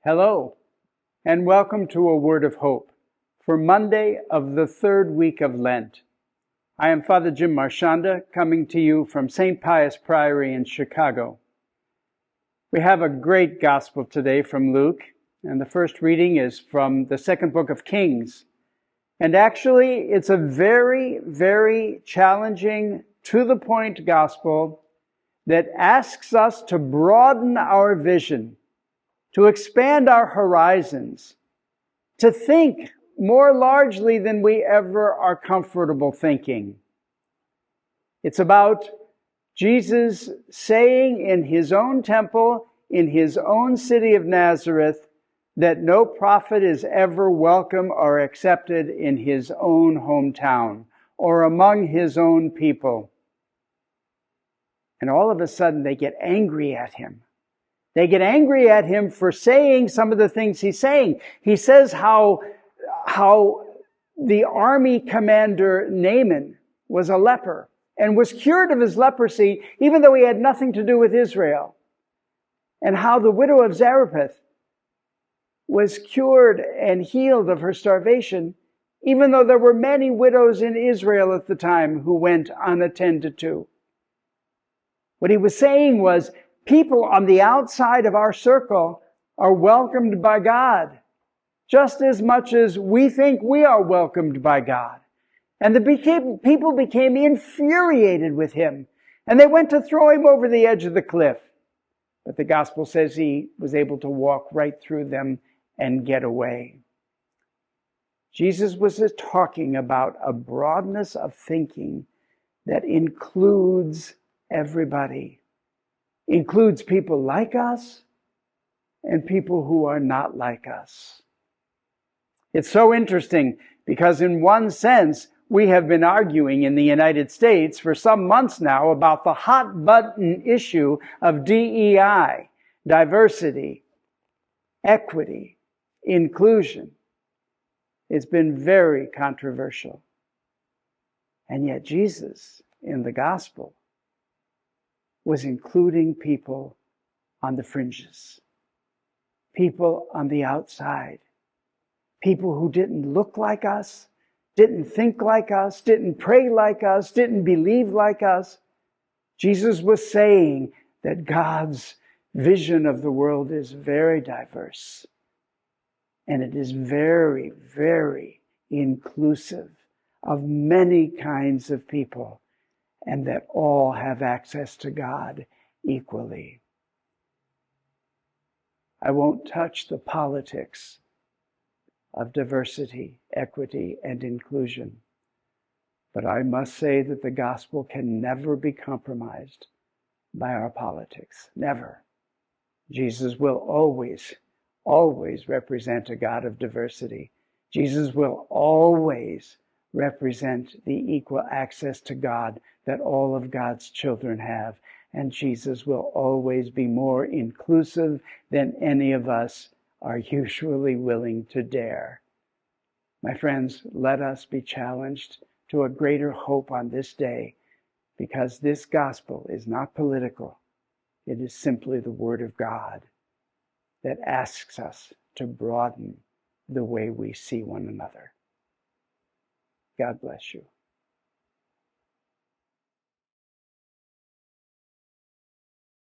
Hello, and welcome to A Word of Hope for Monday of the third week of Lent. I am Father Jim Marchionda, coming to you from St. Pius Priory in Chicago. We have a great gospel today from Luke, and the first reading is from the second book of Kings. And actually, it's a very, very challenging, to-the-point gospel that asks us to broaden our vision, to expand our horizons, to think more largely than we ever are comfortable thinking. It's about Jesus saying in his own temple, in his own city of Nazareth, that no prophet is ever welcome or accepted in his own hometown or among his own people. And all of a sudden they get angry at him. They get angry at him for saying some of the things he's saying. He says how the army commander Naaman was a leper and was cured of his leprosy even though he had nothing to do with Israel. And how the widow of Zarephath was cured and healed of her starvation even though there were many widows in Israel at the time who went unattended to. What he was saying was, people on the outside of our circle are welcomed by God, just as much as we think we are welcomed by God. And the people became infuriated with him, and they went to throw him over the edge of the cliff. But the gospel says he was able to walk right through them and get away. Jesus was talking about a broadness of thinking that includes everybody. Includes people like us and people who are not like us. It's so interesting because in one sense, we have been arguing in the United States for some months now about the hot button issue of DEI, diversity, equity, inclusion. It's been very controversial. And yet Jesus, in the gospel, was including people on the fringes, people on the outside, people who didn't look like us, didn't think like us, didn't pray like us, didn't believe like us. Jesus was saying that God's vision of the world is very diverse, and it is very, very inclusive of many kinds of people, and that all have access to God equally. I won't touch the politics of diversity, equity, and inclusion, but I must say that the gospel can never be compromised by our politics. Never. Jesus will always, always represent a God of diversity. Jesus will always represent the equal access to God that all of God's children have. And Jesus will always be more inclusive than any of us are usually willing to dare. My friends, let us be challenged to a greater hope on this day, because this gospel is not political. It is simply the Word of God that asks us to broaden the way we see one another. God bless you.